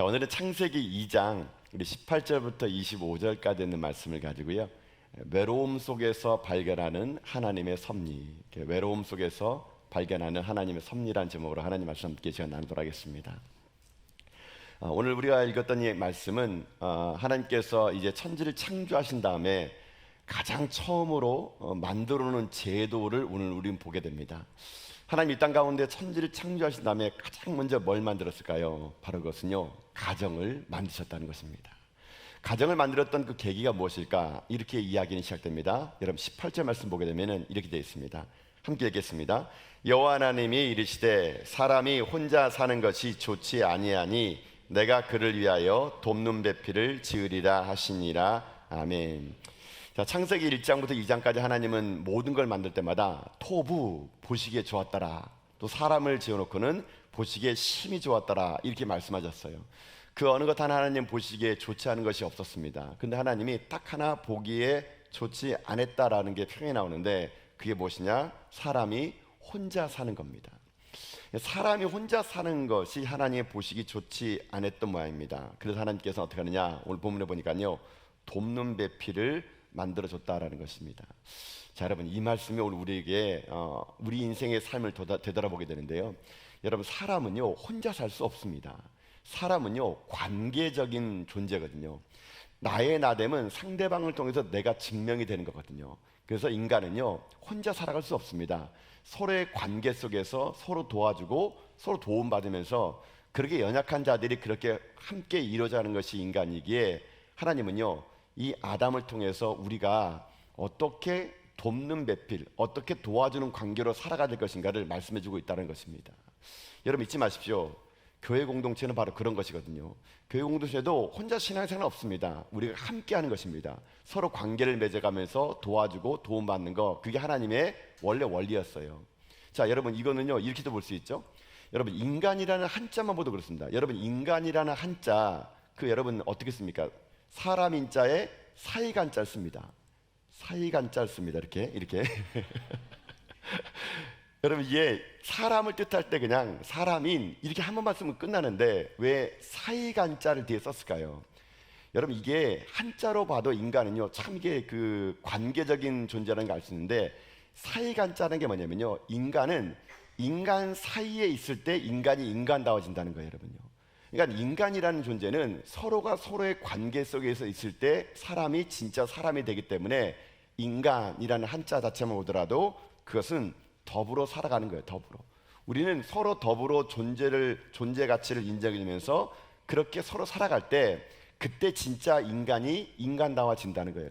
자, 오늘은 창세기 2장 우리 18절부터 25절까지 있는 말씀을 가지고요. 외로움 속에서 발견하는 하나님의 섭리, 외로움 속에서 발견하는 하나님의 섭리라는 제목으로 하나님 말씀 함께 시간 나누도록 하겠습니다. 오늘 우리가 읽었던 이 말씀은 하나님께서 이제 천지를 창조하신 다음에 가장 처음으로 만들어 놓은 제도를 오늘 우리는 보게 됩니다. 하나님 이 땅 가운데 천지를 창조하신 다음에 가장 먼저 뭘 만들었을까요? 바로 그것은요, 가정을 만드셨다는 것입니다. 가정을 만들었던 그 계기가 무엇일까? 이렇게 이야기는 시작됩니다. 여러분 18절 말씀 보게 되면 이렇게 되어 있습니다. 함께 읽겠습니다. 여호와 하나님이 이르시되 사람이 혼자 사는 것이 좋지 아니하니 내가 그를 위하여 돕는 배필을 지으리라 하시니라. 아멘. 자, 창세기 1장부터 2장까지 하나님은 모든 걸 만들 때마다 토부 보시기에 좋았더라, 또 사람을 지어놓고는 보시기에 심히 좋았더라, 이렇게 말씀하셨어요. 그 어느 것 하나 하나님 보시기에 좋지 않은 것이 없었습니다. 근데 하나님이 딱 하나 보기에 좋지 않았다라는 게 표현이 나오는데, 그게 무엇이냐? 사람이 혼자 사는 겁니다. 사람이 혼자 사는 것이 하나님의 보시기 좋지 않았던 모양입니다. 그래서 하나님께서 어떻게 하느냐? 오늘 본문에 보니까요, 돕는 배필을 만들어줬다라는 것입니다. 자, 여러분 이 말씀이 오늘 우리에게 우리 인생의 삶을 되돌아보게 되는데요. 여러분 사람은요 혼자 살 수 없습니다. 사람은요 관계적인 존재거든요. 나의 나됨은 상대방을 통해서 내가 증명이 되는 거거든요. 그래서 인간은요 혼자 살아갈 수 없습니다. 서로의 관계 속에서 서로 도와주고 서로 도움받으면서 그렇게 연약한 자들이 그렇게 함께 이루어가는 것이 인간이기에 하나님은요 이 아담을 통해서 우리가 어떻게 돕는 배필, 어떻게 도와주는 관계로 살아가야 될 것인가를 말씀해주고 있다는 것입니다. 여러분 잊지 마십시오. 교회 공동체는 바로 그런 것이거든요. 교회 공동체도 혼자 신앙생활은 없습니다. 우리가 함께하는 것입니다. 서로 관계를 맺어가면서 도와주고 도움받는 거, 그게 하나님의 원래 원리였어요. 자, 여러분 이거는요 이렇게도 볼 수 있죠. 여러분 인간이라는 한자만 보도 그렇습니다. 여러분 인간이라는 한자, 그 여러분 어떻게 씁니까? 사람 인자에 사이간자 씁니다. 사이간자 씁니다. 이렇게 여러분 이게 사람을 뜻할 때 그냥 사람인 이렇게 한 번만 쓰면 끝나는데 왜 사이간자를 뒤에 썼을까요? 여러분 이게 한자로 봐도 인간은요 참 이게 그 관계적인 존재라는 걸 알 수 있는데, 사이간자는 게 뭐냐면요, 인간은 인간 사이에 있을 때 인간이 인간다워진다는 거예요. 여러분요, 그러니까 인간이라는 존재는 서로가 서로의 관계 속에서 있을 때 사람이 진짜 사람이 되기 때문에 인간이라는 한자 자체만 보더라도 그것은 더불어 살아가는 거예요. 더불어 우리는 서로 더불어 존재 가치를 인정해주면서 그렇게 서로 살아갈 때 그때 진짜 인간이 인간다워진다는 거예요.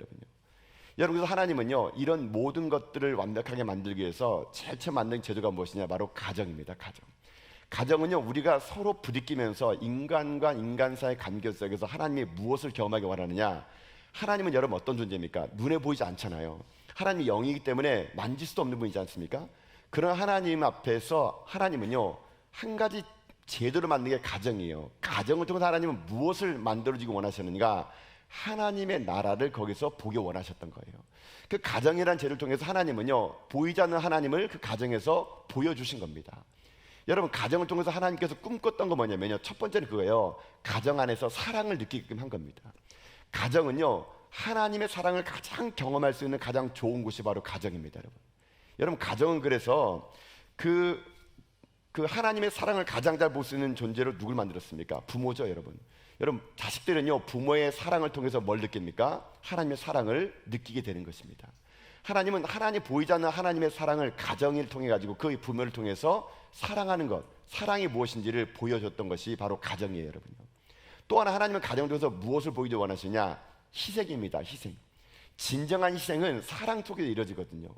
여러분 그래서 하나님은요 이런 모든 것들을 완벽하게 만들기 위해서 제일 처음 만든 제도가 무엇이냐? 바로 가정입니다. 가정은요 우리가 서로 부딪히면서 인간과 인간 사이의 관계 속에서 하나님이 무엇을 경험하기 원하느냐? 하나님은 여러분 어떤 존재입니까? 눈에 보이지 않잖아요. 하나님이 영이기 때문에 만질 수도 없는 분이지 않습니까? 그런 하나님 앞에서 하나님은요 한 가지 제도를 만드는 게 가정이에요. 가정을 통해서 하나님은 무엇을 만들어주기 원하셨는가? 하나님의 나라를 거기서 보기 원하셨던 거예요. 그 가정이라는 제도를 통해서 하나님은요 보이지 않는 하나님을 그 가정에서 보여주신 겁니다. 여러분 가정을 통해서 하나님께서 꿈꿨던 거 뭐냐면요, 첫 번째는 그거예요. 가정 안에서 사랑을 느끼게끔 한 겁니다. 가정은요 하나님의 사랑을 가장 경험할 수 있는 가장 좋은 곳이 바로 가정입니다. 여러분 가정은 그래서 그 하나님의 사랑을 가장 잘 볼 수 있는 존재로 누굴 만들었습니까? 부모죠. 여러분 자식들은요 부모의 사랑을 통해서 뭘 느낍니까? 하나님의 사랑을 느끼게 되는 것입니다. 하나님은 하나님 보이지 않는 하나님의 사랑을 가정을 통해 가지고 그 부모를 통해서 사랑하는 것, 사랑이 무엇인지를 보여줬던 것이 바로 가정이에요. 여러분요. 또 하나 하나님은 가정을 통해서 무엇을 보이기 원하시냐? 희생입니다. 희생. 진정한 희생은 사랑 속에 이루어지거든요.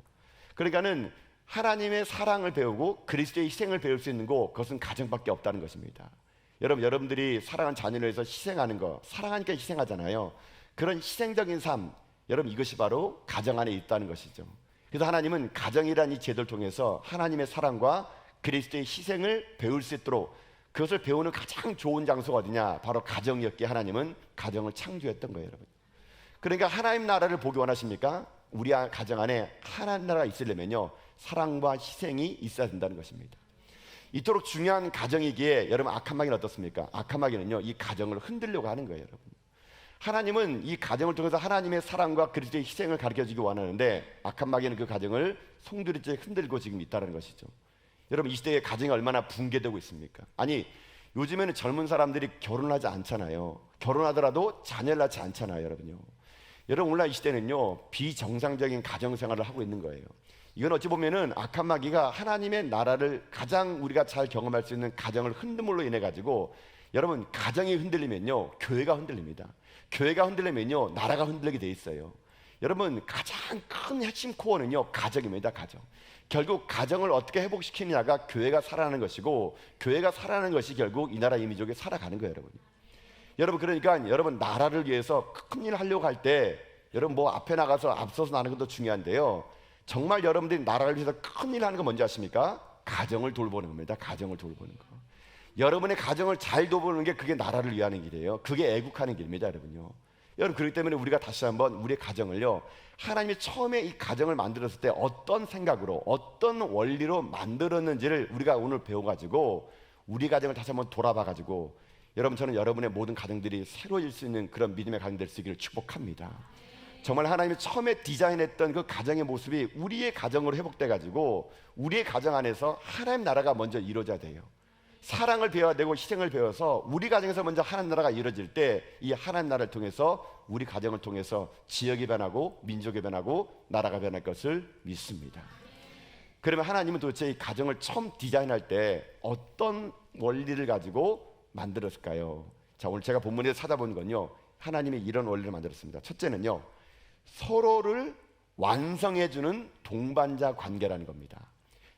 그러니까는 하나님의 사랑을 배우고 그리스도의 희생을 배울 수 있는 곳, 그것은 가정밖에 없다는 것입니다. 여러분들이 사랑하는 자녀를 위해서 희생하는 거, 사랑하니까 희생하잖아요. 그런 희생적인 삶, 여러분 이것이 바로 가정 안에 있다는 것이죠. 그래서 하나님은 가정이라는 이 제도를 통해서 하나님의 사랑과 그리스도의 희생을 배울 수 있도록 그것을 배우는 가장 좋은 장소가 어디냐? 바로 가정이었기에 하나님은 가정을 창조했던 거예요. 여러분, 그러니까 하나님 나라를 보기 원하십니까? 우리 가정 안에 하나님 나라가 있으려면요 사랑과 희생이 있어야 된다는 것입니다. 이토록 중요한 가정이기에 여러분 악한 마귀는 어떻습니까? 악한 마귀는요 이 가정을 흔들려고 하는 거예요. 여러분, 하나님은 이 가정을 통해서 하나님의 사랑과 그리스도의 희생을 가르쳐주기 원하는데 악한 마귀는 그 가정을 송두리째 흔들고 지금 있다는 것이죠. 여러분, 이 시대에 가정이 얼마나 붕괴되고 있습니까? 아니, 요즘에는 젊은 사람들이 결혼하지 않잖아요. 결혼하더라도 자녀를 낳지 않잖아요. 여러분요, 여러분 오늘날 이 시대는요 비정상적인 가정생활을 하고 있는 거예요. 이건 어찌 보면은 악한 마귀가 하나님의 나라를 가장 우리가 잘 경험할 수 있는 가정을 흔듦으로 인해 가지고, 여러분 가정이 흔들리면요 교회가 흔들립니다. 교회가 흔들리면요 나라가 흔들리게 돼 있어요. 여러분, 가장 큰 핵심 코어는요 가정입니다. 가정. 결국 가정을 어떻게 회복시키느냐가 교회가 살아나는 것이고, 교회가 살아나는 것이 결국 이 나라 이 민족이 살아가는 거예요. 여러분 그러니까 여러분 나라를 위해서 큰 일을 하려고 할 때 여러분 뭐 앞에 나가서 앞서서 나는 것도 중요한데요, 정말 여러분들이 나라를 위해서 큰 일을 하는 거 뭔지 아십니까? 가정을 돌보는 겁니다. 가정을 돌보는 거. 여러분의 가정을 잘 돌보는 게 그게 나라를 위하는 길이에요. 그게 애국하는 길입니다. 여러분요, 여러분 그렇기 때문에 우리가 다시 한번 우리의 가정을요, 하나님이 처음에 이 가정을 만들었을 때 어떤 생각으로 어떤 원리로 만들었는지를 우리가 오늘 배워가지고 우리 가정을 다시 한번 돌아봐가지고, 여러분 저는 여러분의 모든 가정들이 새로워질 수 있는 그런 믿음의 가정 될 수 있기를 축복합니다. 정말 하나님이 처음에 디자인했던 그 가정의 모습이 우리의 가정으로 회복돼가지고 우리의 가정 안에서 하나님 나라가 먼저 이루어져야 돼요. 사랑을 배워야 되고 희생을 배워서 우리 가정에서 먼저 하나님 나라가 이루어질 때 이 하나님 나라를 통해서 우리 가정을 통해서 지역이 변하고 민족이 변하고 나라가 변할 것을 믿습니다. 그러면 하나님은 도대체 이 가정을 처음 디자인할 때 어떤 원리를 가지고 만들었을까요? 자, 오늘 제가 본문에서 찾아본 건요, 하나님이 이런 원리를 만들었습니다. 첫째는요, 서로를 완성해주는 동반자 관계라는 겁니다.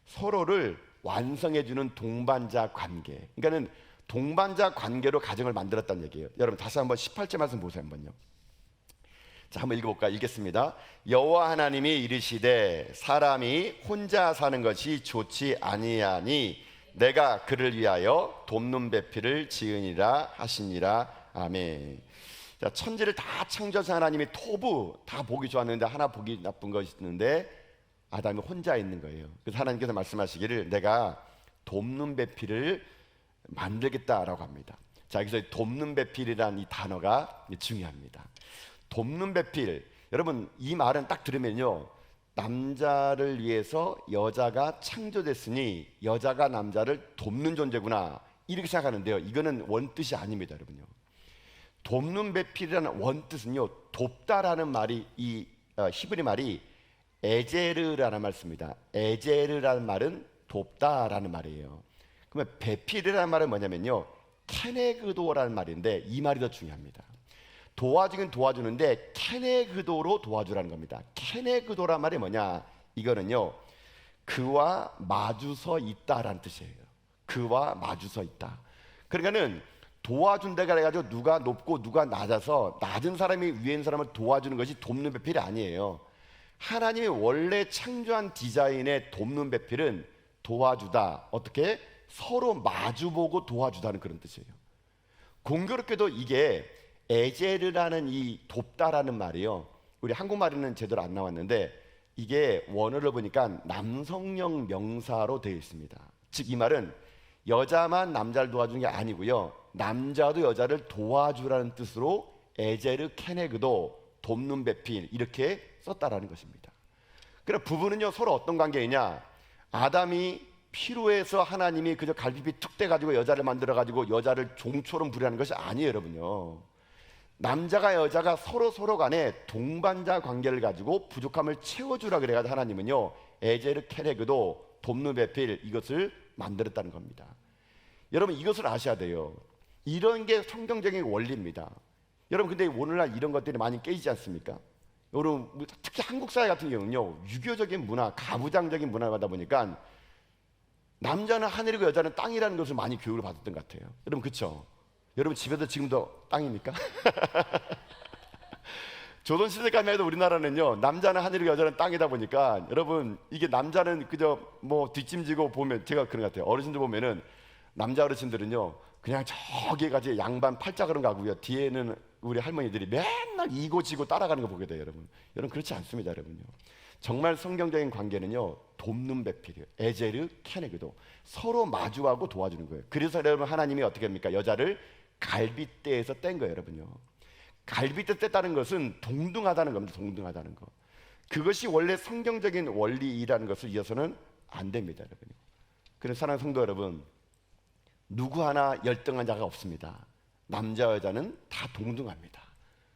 서로를 완성해주는 동반자 관계. 그러니까는 동반자 관계로 가정을 만들었다는 얘기예요. 여러분 다시 한번 18절 말씀 보세요. 한번요. 자, 한번 읽어볼까요? 읽겠습니다. 여호와 하나님이 이르시되 사람이 혼자 사는 것이 좋지 아니하니 내가 그를 위하여 돕는 배필을 지으니라 하시니라. 아멘. 자, 천지를 다 창조하신 하나님이 토부 다 보기 좋았는데 하나 보기 나쁜 것이 있는데 아담이 혼자 있는 거예요. 그래서 하나님께서 말씀하시기를 내가 돕는 배필을 만들겠다라고 합니다. 자, 여기서 돕는 배필이라는 이 단어가 중요합니다. 돕는 배필, 여러분 이 말은 딱 들으면요, 남자를 위해서 여자가 창조됐으니 여자가 남자를 돕는 존재구나 이렇게 생각하는데요, 이거는 원뜻이 아닙니다. 여러분요, 돕는 배필이라는 원뜻은요, 돕다라는 말이 이 히브리 말이 에제르라는 말씀입니다. 에제르라는 말은 돕다라는 말이에요. 그러면 배필이라는 말은 뭐냐면요, 케네그도라는 말인데 이 말이 더 중요합니다. 도와주긴 도와주는데 케네그도로 도와주라는 겁니다. 케네그도란 말이 뭐냐? 이거는요, 그와 마주서 있다라는 뜻이에요. 그와 마주서 있다. 그러니까는 도와준다가 해가지고 누가 높고 누가 낮아서 낮은 사람이 위에 있는 사람을 도와주는 것이 돕는 배필이 아니에요. 하나님이 원래 창조한 디자인의 돕는 배필은 도와주다. 어떻게? 서로 마주보고 도와주다는 그런 뜻이에요. 공교롭게도 이게 에제르라는 이 돕다라는 말이요, 우리 한국말에는 제대로 안 나왔는데 이게 원어를 보니까 남성형 명사로 되어 있습니다. 즉 이 말은 여자만 남자를 도와주는 게 아니고요, 남자도 여자를 도와주라는 뜻으로 에제르 케네그도 돕는 배필 이렇게 썼다라는 것입니다. 그럼 부부는요 서로 어떤 관계이냐? 아담이 필요해서 하나님이 그저 갈비뼈 툭 떼가지고 여자를 만들어가지고 여자를 종처럼 부리는 것이 아니에요. 여러분요, 남자가 여자가 서로 간에 동반자 관계를 가지고 부족함을 채워주라 그래가지고 하나님은요 에제르 케네그도 돕는 배필 이것을 만들었다는 겁니다. 여러분 이것을 아셔야 돼요. 이런 게 성경적인 원리입니다. 여러분 근데 오늘날 이런 것들이 많이 깨지지 않습니까? 여러분 특히 한국 사회 같은 경우는요, 유교적인 문화, 가부장적인 문화가 다 보니까 남자는 하늘이고 여자는 땅이라는 것을 많이 교육을 받았던 것 같아요. 여러분 그렇죠? 여러분 집에도 지금도 땅입니까? 조선시대까지 해도 우리나라는요, 남자는 하늘이고 여자는 땅이다 보니까 여러분 이게 남자는 그저 뭐 뒷짐지고 보면, 제가 그런 것 같아요. 어르신들 보면은 남자 어르신들은요 그냥 저기에 가지 양반 팔자그런 가고요, 뒤에는 우리 할머니들이 맨날 이고 지고 따라가는 거 보게 돼요. 여러분 그렇지 않습니다. 여러분요, 정말 성경적인 관계는요, 돕는 배필이에요. 에제르 케네그도, 서로 마주하고 도와주는 거예요. 그래서 여러분, 하나님이 어떻게 합니까? 여자를 갈빗대에서 뗀 거예요, 여러분요. 갈빗대 뗐다는 것은 동등하다는 겁니다. 동등하다는 거. 그것이 원래 성경적인 원리라는 것을 이어서는 안 됩니다, 여러분. 그래서 사랑하는 성도 여러분, 누구 하나 열등한 자가 없습니다. 남자 여자는 다 동등합니다.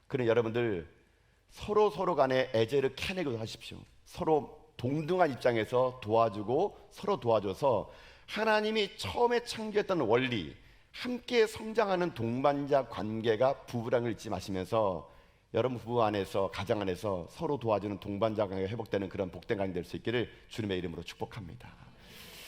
그럼 여러분들 서로 간에 에제르 케네그도 하십시오. 서로 동등한 입장에서 도와주고 서로 도와줘서 하나님이 처음에 창조했던 원리, 함께 성장하는 동반자 관계가 부부랑을 잊지 마시면서 여러분 부부 안에서, 가정 안에서 서로 도와주는 동반자 관계가 회복되는 그런 복된 가정이 될 수 있기를 주님의 이름으로 축복합니다.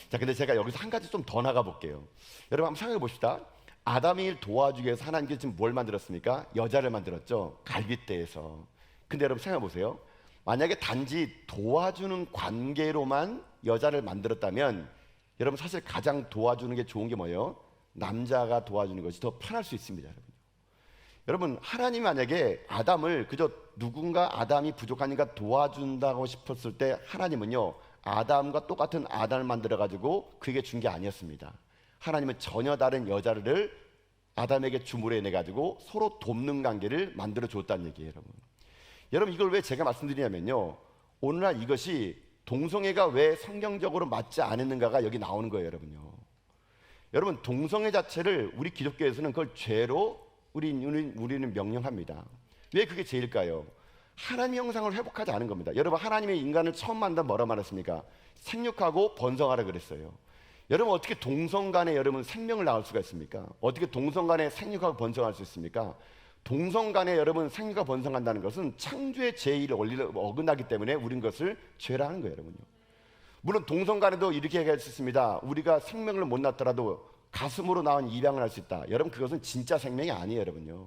자, 근데 제가 여기서 한 가지 좀 더 나가 볼게요. 여러분 한번 생각해 봅시다. 아담이 도와주기 위해서 하나님께서 지금 뭘 만들었습니까? 여자를 만들었죠. 갈빗대에서. 근데 여러분 생각해 보세요. 만약에 단지 도와주는 관계로만 여자를 만들었다면 여러분 사실 가장 도와주는 게 좋은 게 뭐예요? 남자가 도와주는 것이 더 편할 수 있습니다, 여러분. 여러분, 하나님이 만약에 아담을 그저 누군가 아담이 부족하니까 도와준다고 싶었을 때 하나님은요, 아담과 똑같은 아담을 만들어 가지고 그에게 준 게 아니었습니다. 하나님은 전혀 다른 여자를 아담에게 줌으로 인해 가지고 서로 돕는 관계를 만들어 줬다는 얘기예요, 여러분. 여러분, 이걸 왜 제가 말씀드리냐면요, 오늘날 이것이 동성애가 왜 성경적으로 맞지 않았는가가 여기 나오는 거예요, 여러분요. 여러분, 동성애 자체를 우리 기독교에서는 그걸 죄로 우리는 명령합니다. 왜 그게 죄일까요? 하나님의 형상을 회복하지 않은 겁니다. 여러분, 하나님의 인간을 처음 만나 뭐라 말했습니까? 생육하고 번성하라 그랬어요. 여러분, 어떻게 동성 간에 여러분 생명을 낳을 수가 있습니까? 어떻게 동성 간에 생육하고 번성할 수 있습니까? 동성 간에 여러분 생육하고 번성한다는 것은 창조의 제1 원리를 어긋나기 때문에 우린 그것을 죄라 하는 거예요, 여러분요. 물론 동성 간에도 이렇게 얘기할 수 있습니다. 우리가 생명을 못 낳더라도 가슴으로 나온 입양을 할 수 있다. 여러분, 그것은 진짜 생명이 아니에요, 여러분요.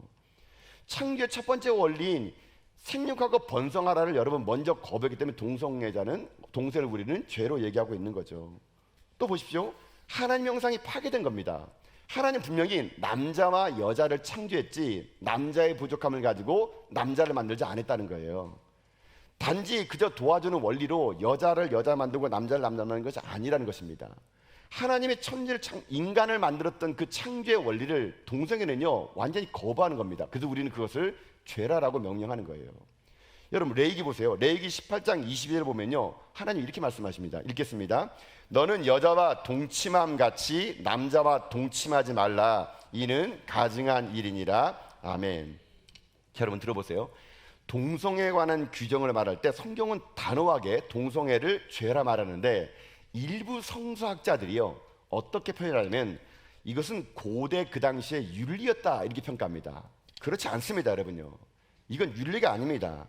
창조의 첫 번째 원리인 생육하고 번성하라를 여러분 먼저 거부했기 때문에 동성애를 우리는 죄로 얘기하고 있는 거죠. 또 보십시오. 하나님 형상이 파괴된 겁니다. 하나님 분명히 남자와 여자를 창조했지 남자의 부족함을 가지고 남자를 만들지 않았다는 거예요. 단지 그저 도와주는 원리로 여자를 여자 만들고 남자를 남자 만드는 것이 아니라는 것입니다. 하나님의 천지를 인간을 만들었던 그 창조의 원리를 동성애는요 완전히 거부하는 겁니다. 그래서 우리는 그것을 죄라라고 명령하는 거예요. 여러분, 레위기 보세요. 레위기 18장 22절을 보면요, 하나님 이렇게 말씀하십니다. 읽겠습니다. 너는 여자와 동침함 같이 남자와 동침하지 말라. 이는 가증한 일이니라. 아멘. 여러분 들어보세요. 동성애에 관한 규정을 말할 때 성경은 단호하게 동성애를 죄라 말하는데 일부 성서학자들이요 어떻게 표현하냐면 이것은 고대 그 당시의 윤리였다 이렇게 평가합니다. 그렇지 않습니다, 여러분요. 이건 윤리가 아닙니다.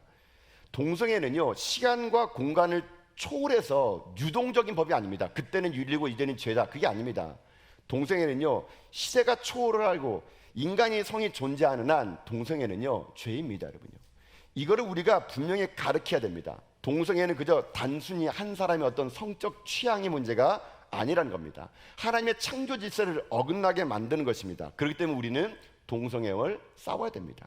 동성애는요 시간과 공간을 초월해서 유동적인 법이 아닙니다. 그때는 윤리고 이제는 죄다, 그게 아닙니다. 동성애는요 시대가 초월을 하고 인간의 성이 존재하는 한 동성애는요 죄입니다, 여러분요. 이거를 우리가 분명히 가르쳐야 됩니다. 동성애는 그저 단순히 한 사람의 어떤 성적 취향의 문제가 아니라는 겁니다. 하나님의 창조 질서를 어긋나게 만드는 것입니다. 그렇기 때문에 우리는 동성애를 싸워야 됩니다.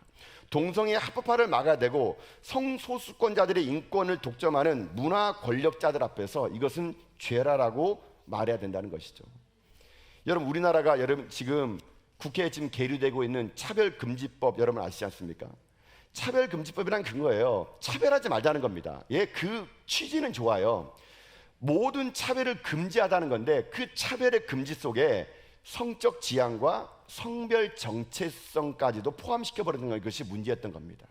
동성애 합법화를 막아야 되고 성소수권자들의 인권을 독점하는 문화 권력자들 앞에서 이것은 죄라라고 말해야 된다는 것이죠. 여러분, 우리나라가 여러분 지금 국회에 지금 계류되고 있는 차별금지법 여러분 아시지 않습니까? 차별금지법이란 그거예요. 차별하지 말자는 겁니다. 예, 그 취지는 좋아요. 모든 차별을 금지하다는 건데 그 차별의 금지 속에 성적 지향과 성별 정체성까지도 포함시켜버리는 것이 문제였던 겁니다.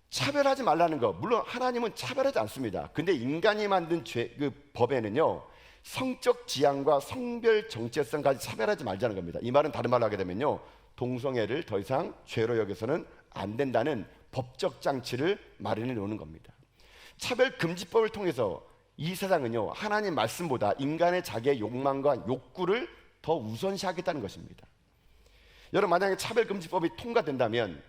차별하지 말라는 거, 물론 하나님은 차별하지 않습니다. 근데 인간이 만든 그 법에는요 성적 지향과 성별 정체성까지 차별하지 말자는 겁니다. 이 말은 다른 말로 하게 되면요 동성애를 더 이상 죄로 여겨서는 안 된다는 법적 장치를 마련해 놓는 겁니다. 차별금지법을 통해서 이 세상은요 하나님 말씀보다 인간의 자기의 욕망과 욕구를 더 우선시하겠다는 것입니다. 여러분, 만약에 차별금지법이 통과된다면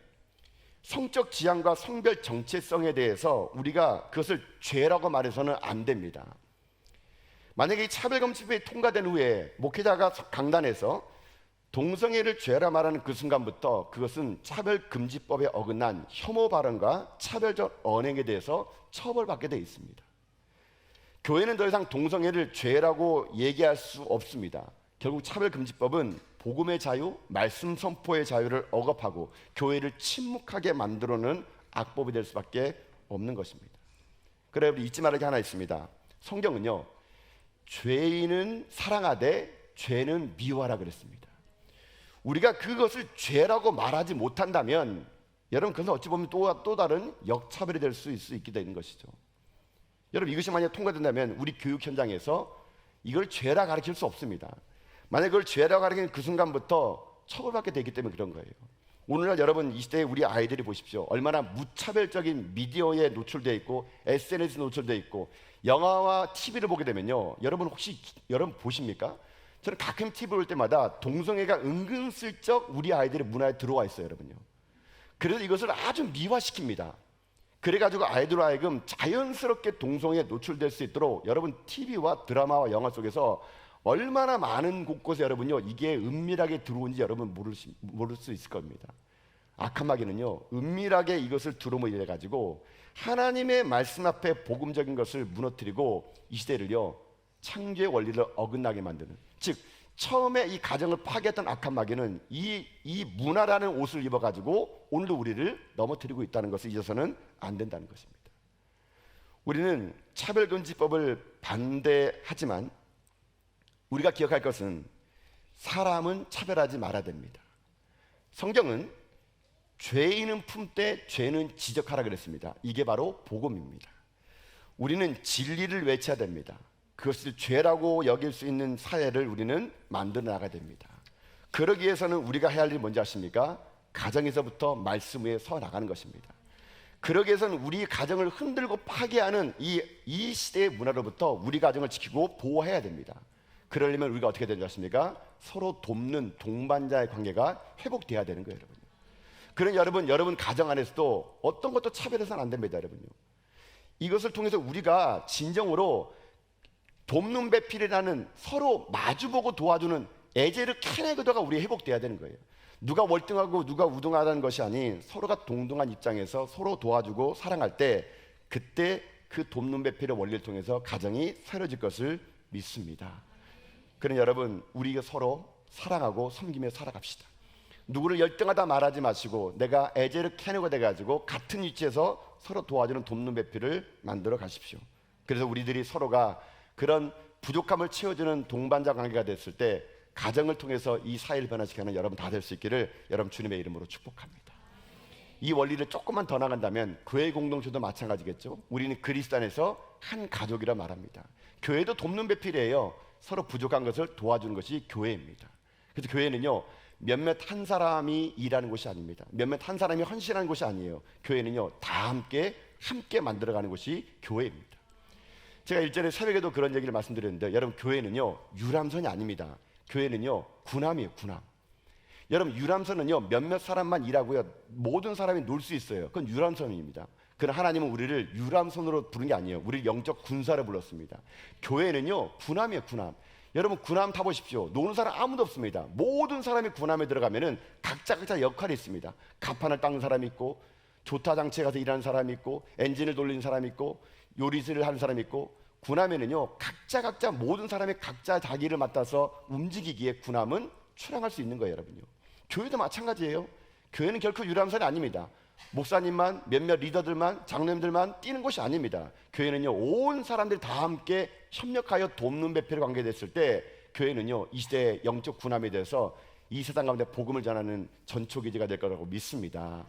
성적 지향과 성별 정체성에 대해서 우리가 그것을 죄라고 말해서는 안 됩니다. 만약에 이 차별금지법이 통과된 후에 목회자가 강단에서 동성애를 죄라 말하는 그 순간부터 그것은 차별금지법에 어긋난 혐오 발언과 차별적 언행에 대해서 처벌받게 되어 있습니다. 교회는 더 이상 동성애를 죄라고 얘기할 수 없습니다. 결국 차별금지법은 복음의 자유, 말씀 선포의 자유를 억압하고 교회를 침묵하게 만들어놓은 악법이 될 수밖에 없는 것입니다. 그래, 우리 잊지 말할 게 하나 있습니다. 성경은요, 죄인은 사랑하되 죄는 미워하라 그랬습니다. 우리가 그것을 죄라고 말하지 못한다면 여러분, 그것은 어찌 보면 또 다른 역차별이 될 수 있게 되는 것이죠. 여러분, 이것이 만약 통과된다면 우리 교육 현장에서 이걸 죄라 가르칠 수 없습니다. 만약 그걸 죄라고 가르치는 그 순간부터 처벌받게 되기 때문에 그런 거예요. 오늘날 여러분, 이 시대에 우리 아이들이 보십시오. 얼마나 무차별적인 미디어에 노출되어 있고 SNS에 노출되어 있고 영화와 TV를 보게 되면요, 여러분 혹시 보십니까? 저는 가끔 TV 볼 때마다 동성애가 은근슬쩍 우리 아이들의 문화에 들어와 있어요, 여러분요. 그래서 이것을 아주 미화시킵니다. 그래가지고 아이들 하여금 자연스럽게 동성애에 노출될 수 있도록 여러분 TV와 드라마와 영화 속에서 얼마나 많은 곳곳에 여러분요, 이게 은밀하게 들어온지 여러분 모를 수 있을 겁니다. 악한 마귀는요, 은밀하게 이것을 들어오게 해가지고 하나님의 말씀 앞에 복음적인 것을 무너뜨리고 이 시대를요, 창조의 원리를 어긋나게 만드는, 즉 처음에 이 가정을 파괴했던 악한 마귀는 이 문화라는 옷을 입어가지고 오늘도 우리를 넘어뜨리고 있다는 것을 잊어서는 안 된다는 것입니다. 우리는 차별금지법을 반대하지만 우리가 기억할 것은 사람은 차별하지 말아야 됩니다. 성경은 죄인은 품되 죄는 지적하라 그랬습니다. 이게 바로 복음입니다. 우리는 진리를 외쳐야 됩니다. 그것을 죄라고 여길 수 있는 사회를 우리는 만들어 나가야 됩니다. 그러기 위해서는 우리가 해야 할 일이 뭔지 아십니까? 가정에서부터 말씀 위에 서 나가는 것입니다. 그러기 위해서는 우리 가정을 흔들고 파괴하는 이 시대의 문화로부터 우리 가정을 지키고 보호해야 됩니다. 그러려면 우리가 어떻게 되는지 아십니까? 서로 돕는 동반자의 관계가 회복돼야 되는 거예요, 여러분. 그런 여러분 가정 안에서도 어떤 것도 차별해서는 안 됩니다, 여러분요. 이것을 통해서 우리가 진정으로 돕는 배필이라는 서로 마주보고 도와주는 애제를 캐내고도가 우리 회복돼야 되는 거예요. 누가 월등하고 누가 우등하다는 것이 아닌 서로가 동등한 입장에서 서로 도와주고 사랑할 때 그때 그 돕는 배필의 원리를 통해서 가정이 새로질 것을 믿습니다. 그러니 여러분, 우리가 서로 사랑하고 섬기며 살아갑시다. 누구를 열등하다 말하지 마시고 내가 애제를 캐내고 돼가지고 같은 위치에서 서로 도와주는 돕는 배필을 만들어 가십시오. 그래서 우리들이 서로가 그런 부족함을 채워주는 동반자 관계가 됐을 때 가정을 통해서 이 사회를 변화시키는 여러분 다 될 수 있기를 여러분 주님의 이름으로 축복합니다. 이 원리를 조금만 더 나간다면 교회 공동체도 마찬가지겠죠. 우리는 그리스도 안에서 한 가족이라 말합니다. 교회도 돕는 배필이에요. 서로 부족한 것을 도와주는 것이 교회입니다. 그래서 교회는요, 몇몇 한 사람이 일하는 곳이 아닙니다. 몇몇 한 사람이 헌신하는 곳이 아니에요. 교회는요, 다 함께 만들어가는 곳이 교회입니다. 제가 일전에 새벽에도 그런 얘기를 말씀드렸는데 여러분, 교회는요 유람선이 아닙니다. 교회는요 군함이에요, 군함. 여러분, 유람선은요 몇몇 사람만 일하고요 모든 사람이 놀 수 있어요. 그건 유람선입니다. 그러나 하나님은 우리를 유람선으로 부른 게 아니에요. 우리를 영적 군사로 불렀습니다. 교회는요 군함이에요, 군함. 여러분, 군함 타보십시오. 노는 사람 아무도 없습니다. 모든 사람이 군함에 들어가면은 각자 역할이 있습니다. 갑판을 닦는 사람이 있고, 조타 장치에 가서 일하는 사람이 있고, 엔진을 돌리는 사람이 있고, 요리를 하는 사람이 있고. 군함에는요 각자 모든 사람이 각자 자기를 맡아서 움직이기에 군함은 출항할 수 있는 거예요, 여러분요. 교회도 마찬가지예요. 교회는 결코 유람선이 아닙니다. 목사님만, 몇몇 리더들만, 장로님들만 뛰는 곳이 아닙니다. 교회는요 온 사람들이 다 함께 협력하여 돕는 배필에 관계됐을 때 교회는요 이 시대의 영적 군함에 대해서 이 세상 가운데 복음을 전하는 전초기지가 될 거라고 믿습니다.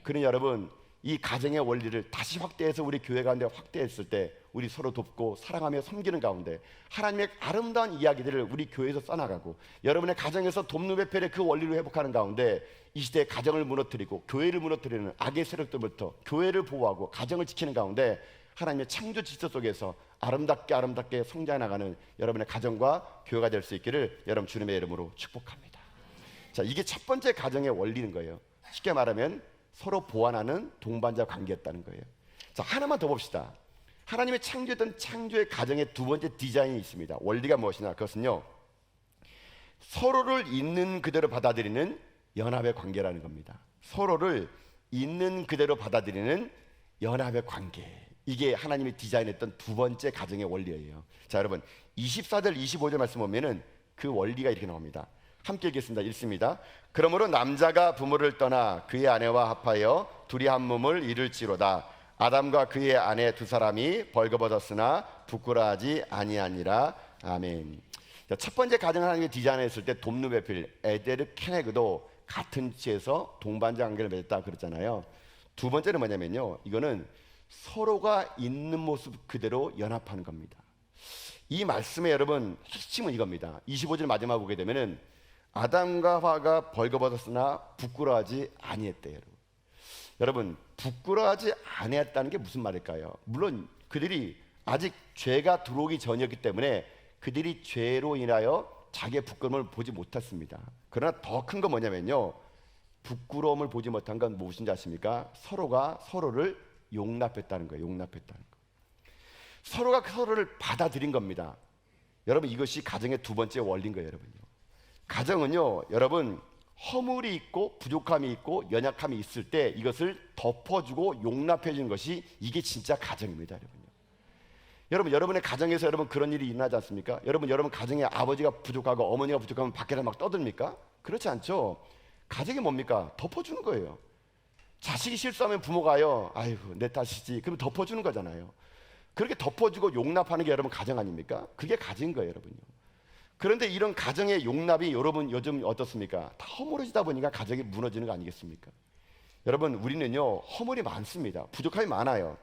그러니 여러분, 이 가정의 원리를 다시 확대해서 우리 교회 가운데 확대했을 때 우리 서로 돕고 사랑하며 섬기는 가운데 하나님의 아름다운 이야기들을 우리 교회에서 써나가고 여러분의 가정에서 돕는 배필의 그 원리를 회복하는 가운데 이 시대의 가정을 무너뜨리고 교회를 무너뜨리는 악의 세력들부터 교회를 보호하고 가정을 지키는 가운데 하나님의 창조 질서 속에서 아름답게 성장해 나가는 여러분의 가정과 교회가 될 수 있기를 여러분 주님의 이름으로 축복합니다. 자, 이게 첫 번째 가정의 원리인 거예요. 쉽게 말하면 서로 보완하는 동반자 관계였다는 거예요. 자, 하나만 더 봅시다. 하나님의 창조했던 창조의 가정의 두 번째 디자인이 있습니다. 원리가 무엇이냐? 그것은요 서로를 있는 그대로 받아들이는 연합의 관계라는 겁니다. 서로를 있는 그대로 받아들이는 연합의 관계. 이게 하나님이 디자인했던 두 번째 가정의 원리예요. 자, 여러분 24절 25절 말씀 보면은 그 원리가 이렇게 나옵니다. 함께 읽겠습니다. 읽습니다. 그러므로 남자가 부모를 떠나 그의 아내와 합하여 둘이 한 몸을 이룰지로다. 아담과 그의 아내 두 사람이 벌거벗었으나 부끄러워하지 아니하니라. 아멘. 자, 첫 번째 가정을 하나님이 디자인했을 때 돕누베필, 에데르 케네그도 같은 위치에서 동반자 관계를 맺었다 그랬잖아요. 두 번째는 뭐냐면요, 이거는 서로가 있는 모습 그대로 연합하는 겁니다. 이 말씀의 여러분 핵심은 이겁니다. 25절 마지막 보게 되면은 아담과 하와가 벌거벗었으나 부끄러워하지 아니했대요. 여러분 부끄러워하지 아니했다는 게 무슨 말일까요? 물론 그들이 아직 죄가 들어오기 전이었기 때문에 그들이 죄로 인하여 자기의 부끄러움을 보지 못했습니다. 그러나 더 큰 건 뭐냐면요, 부끄러움을 보지 못한 건 무엇인지 아십니까? 서로가 서로를 용납했다는 거예요. 용납했다는 거. 서로가 서로를 받아들인 겁니다. 여러분 이것이 가정의 두 번째 원리인 거예요. 여러분요, 가정은요 여러분 허물이 있고 부족함이 있고 연약함이 있을 때 이것을 덮어주고 용납해 주는 것이 이게 진짜 가정입니다. 여러분요, 여러분의 가정에서 여러분 그런 일이 일어나지 않습니까? 여러분 가정에 아버지가 부족하고 어머니가 부족하면 밖에서 막 떠듭니까? 그렇지 않죠. 가정이 뭡니까? 덮어주는 거예요. 자식이 실수하면 부모가요, 아이고 내 탓이지, 그럼 덮어주는 거잖아요. 그렇게 덮어주고 용납하는 게 여러분 가정 아닙니까? 그게 가정인 거예요. 여러분요, 그런데 이런 가정의 용납이 여러분 요즘 어떻습니까? 다 허물어지다 보니까 가정이 무너지는 거 아니겠습니까? 여러분 우리는요 허물이 많습니다. 부족함이 많아요.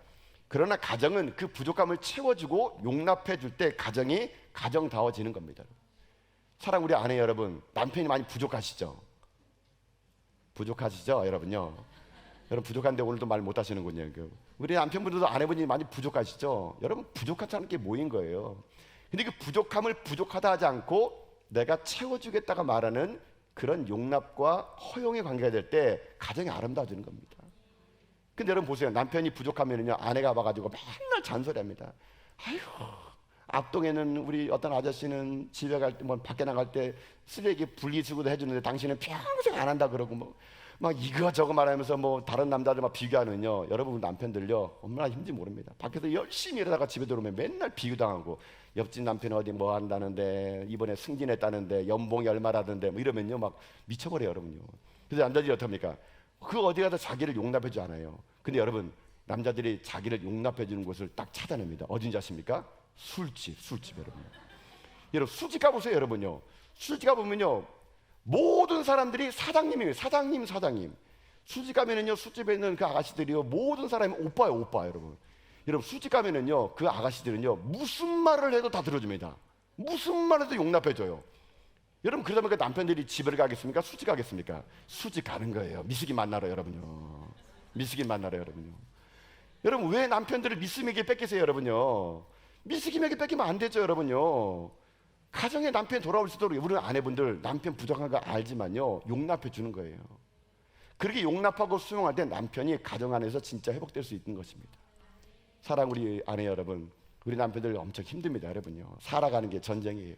그러나 가정은 그 부족함을 채워주고 용납해 줄 때 가정이 가정다워지는 겁니다. 사랑 우리 아내 여러분, 남편이 많이 부족하시죠? 부족하시죠 여러분요? 여러분 부족한데 오늘도 말 못하시는군요. 우리 남편분들도 아내분이 많이 부족하시죠? 여러분 부족하다는 게 뭐인 거예요? 근데 그 부족함을 부족하다 하지 않고 내가 채워주겠다가 말하는 그런 용납과 허용의 관계가 될 때 가정이 아름다워지는 겁니다. 근데 여러분 보세요. 남편이 부족하면은요 아내가 와가지고 맨날 잔소리합니다. 아이고, 앞동에는 우리 어떤 아저씨는 집에 갈 때 뭐 밖에 나갈 때 쓰레기 분리수거도 해주는데 당신은 평생 안 한다 그러고 뭐 막 이거 저거 말하면서 뭐 다른 남자들 막 비교하는요. 여러분 남편들요 얼마나 힘든지 모릅니다. 밖에서 열심히 일하다가 집에 들어오면 맨날 비교당하고, 옆집 남편 어디 뭐 한다는데 이번에 승진했다는데 연봉이 얼마라던데 뭐 이러면요 막 미쳐버려요 여러분요. 그래서 남자들이 어떡합니까? 그 어디 가서 자기를 용납해 주지 않아요. 근데 여러분 남자들이 자기를 용납해 주는 곳을 딱 찾아냅니다. 어딘지 아십니까? 술집 여러분. 여러분 술집 가보세요 여러분요. 술집 가보면요 모든 사람들이 사장님이에요. 사장님. 술집 가면은요 술집에 있는 그 아가씨들이요 모든 사람이 오빠예요. 오빠 여러분. 여러분 술집 가면은요 그 아가씨들은요 무슨 말을 해도 다 들어줍니다. 무슨 말을 해도 용납해줘요. 여러분 그러다 보니까 남편들이 집에 가겠습니까? 술집 가겠습니까? 술집 가는 거예요. 미숙이 만나러 여러분요. 미숙이 만나러 여러분요. 여러분 왜 남편들을 미숙에게 뺏기세요 여러분요? 미숙임에게 뺏기면 안 되죠 여러분요. 가정에 남편이 돌아올 수 있도록 우리 아내분들 남편 부족한 거 알지만요 용납해 주는 거예요. 그렇게 용납하고 수용할 때 남편이 가정 안에서 진짜 회복될 수 있는 것입니다. 사랑 우리 아내 여러분, 우리 남편들 엄청 힘듭니다 여러분요. 살아가는 게 전쟁이에요.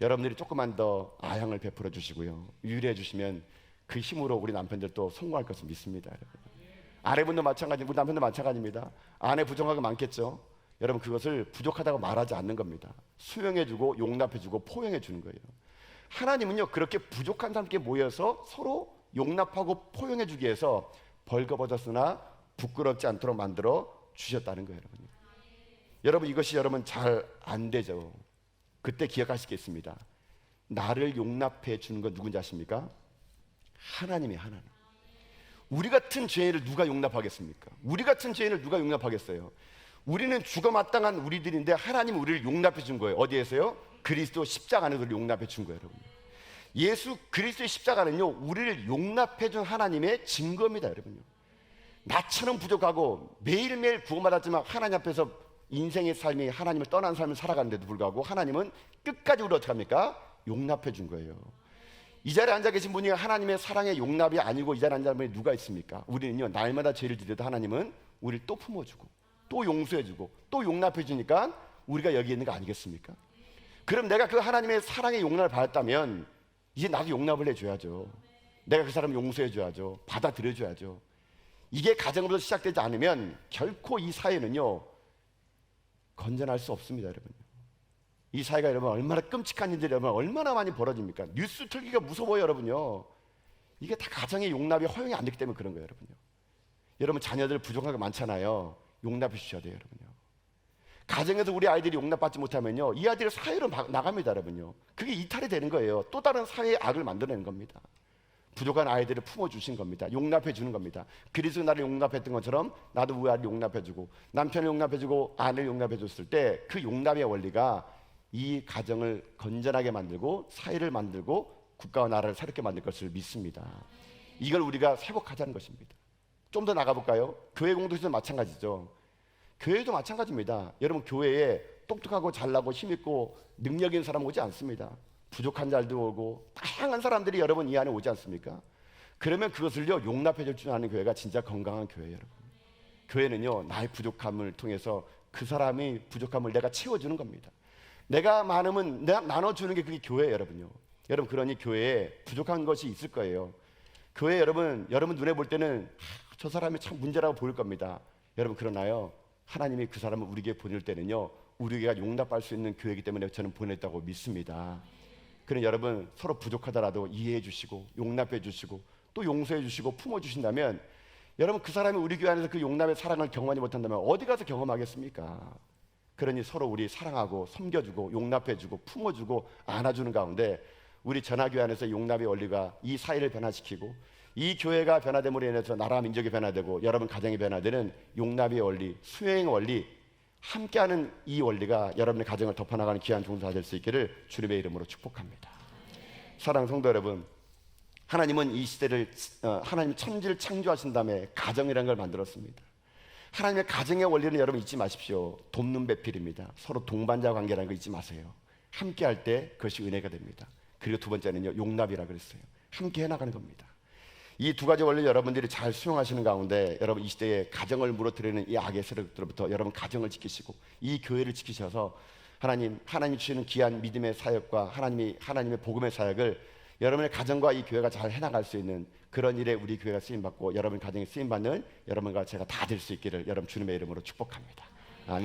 여러분들이 조금만 더 아향을 베풀어 주시고요 유일해 주시면 그 힘으로 우리 남편들도 성공할 것을 믿습니다. 여러분 아내분도 마찬가지, 우리 남편도 마찬가지입니다. 아내 부족한 거 많겠죠. 여러분 그것을 부족하다고 말하지 않는 겁니다. 수용해주고 용납해주고 포용해주는 거예요. 하나님은요 그렇게 부족한 사람께 모여서 서로 용납하고 포용해주기 위해서 벌거벗었으나 부끄럽지 않도록 만들어 주셨다는 거예요. 여러분 이것이 여러분 잘 안 되죠. 그때 기억하시겠습니다. 나를 용납해 주는 건 누군지 아십니까? 하나님이 하나님. 우리 같은 죄인을 누가 용납하겠습니까? 우리 같은 죄인을 누가 용납하겠어요? 우리는 죽어 마땅한 우리들인데 하나님 우리를 용납해 준 거예요. 어디에서요? 그리스도 십자가 안에서 용납해 준 거예요. 여러분. 예수 그리스도의 십자가는요 우리를 용납해 준 하나님의 증거입니다. 여러분요. 나처럼 부족하고 매일매일 구원받았지만 하나님 앞에서 인생의 삶이 하나님을 떠난 삶을 살아가는데도 불구하고 하나님은 끝까지 우리를 어떻게 합니까? 용납해 준 거예요. 이 자리에 앉아 계신 분이 하나님의 사랑의 용납이 아니고 이 자리에 앉아 계신 분이 누가 있습니까? 우리는요 날마다 죄를 지려도 하나님은 우리를 또 품어주고 또 용서해주고 또 용납해주니까 우리가 여기 있는 거 아니겠습니까? 그럼 내가 그 하나님의 사랑의 용납을 받았다면 이제 나도 용납을 해줘야죠. 내가 그 사람을 용서해줘야죠. 받아들여줘야죠. 이게 가정으로 시작되지 않으면 결코 이 사회는요 건전할 수 없습니다. 여러분, 이 사회가 여러분 얼마나 끔찍한 일들이 여러분 얼마나 많이 벌어집니까? 뉴스 틀기가 무서워요. 여러분요, 이게 다 가정의 용납이 허용이 안 되기 때문에 그런 거예요. 여러분요, 여러분 자녀들 부족한 게 많잖아요. 용납해 주셔야 돼요. 여러분요, 가정에서 우리 아이들이 용납받지 못하면요 이 아이들이 사회로 나갑니다. 여러분요, 그게 이탈이 되는 거예요. 또 다른 사회의 악을 만들어내는 겁니다. 부족한 아이들을 품어주신 겁니다. 용납해 주는 겁니다. 그리스도 나를 용납했던 것처럼 나도 우리 아이를 용납해주고 남편을 용납해주고 아내를 용납해줬을 때 그 용납의 원리가 이 가정을 건전하게 만들고 사회를 만들고 국가와 나라를 새롭게 만들 것을 믿습니다. 이걸 우리가 회복하자는 것입니다. 좀 더 나가볼까요? 교회 공동체도 마찬가지죠. 교회도 마찬가지입니다. 여러분, 교회에 똑똑하고 잘나고 힘있고 능력 있는 사람 오지 않습니다. 부족한 자들도 오고 다양한 사람들이 여러분 이 안에 오지 않습니까? 그러면 그것을요 용납해 줄 줄 아는 교회가 진짜 건강한 교회예요. 여러분, 교회는요 나의 부족함을 통해서 그 사람이 부족함을 내가 채워주는 겁니다. 내가 많으면 내가 나눠주는 게 그게 교회예요. 여러분요, 여러분, 그러니 교회에 부족한 것이 있을 거예요. 교회 여러분 눈에 볼 때는 저 사람이 참 문제라고 보일 겁니다. 여러분, 그러나요 하나님이 그 사람을 우리에게 보낼 때는요 우리가 용납할 수 있는 교회이기 때문에 저는 보냈다고 믿습니다. 그럼 여러분 서로 부족하더라도 이해해 주시고 용납해 주시고 또 용서해 주시고 품어 주신다면 여러분 그 사람이 우리 교회 안에서 그 용납의 사랑을 경험하지 못한다면 어디 가서 경험하겠습니까? 그러니 서로 우리 사랑하고 섬겨주고 용납해주고 품어주고 안아주는 가운데 우리 전하교회 안에서 용납의 원리가 이 사회를 변화시키고 이 교회가 변화됨으로 인해서 나라 민족이 변화되고 여러분 가정이 변화되는 용납의 원리, 수행 원리, 함께하는 이 원리가 여러분의 가정을 덮어나가는 귀한 종사가 될 수 있기를 주님의 이름으로 축복합니다. 사랑하는 성도 여러분, 하나님은 이 시대를 하나님 천지를 창조하신 다음에 가정이라는 걸 만들었습니다. 하나님의 가정의 원리는 여러분 잊지 마십시오. 돕는 배필입니다. 서로 동반자 관계라는 거 잊지 마세요. 함께할 때 그것이 은혜가 됩니다. 그리고 두 번째는요 용납이라고 그랬어요. 함께 해나가는 겁니다. 이 두 가지 원리를 여러분들이 잘 수용하시는 가운데 여러분 이 시대에 가정을 무너뜨리는 이 악의 세력들로부터 여러분 가정을 지키시고 이 교회를 지키셔서 하나님 주시는 귀한 믿음의 사역과 하나님의 복음의 사역을 여러분의 가정과 이 교회가 잘 해나갈 수 있는 그런 일에 우리 교회가 쓰임받고 여러분 가정이 쓰임받는 여러분과 제가 다 될 수 있기를 여러분 주님의 이름으로 축복합니다.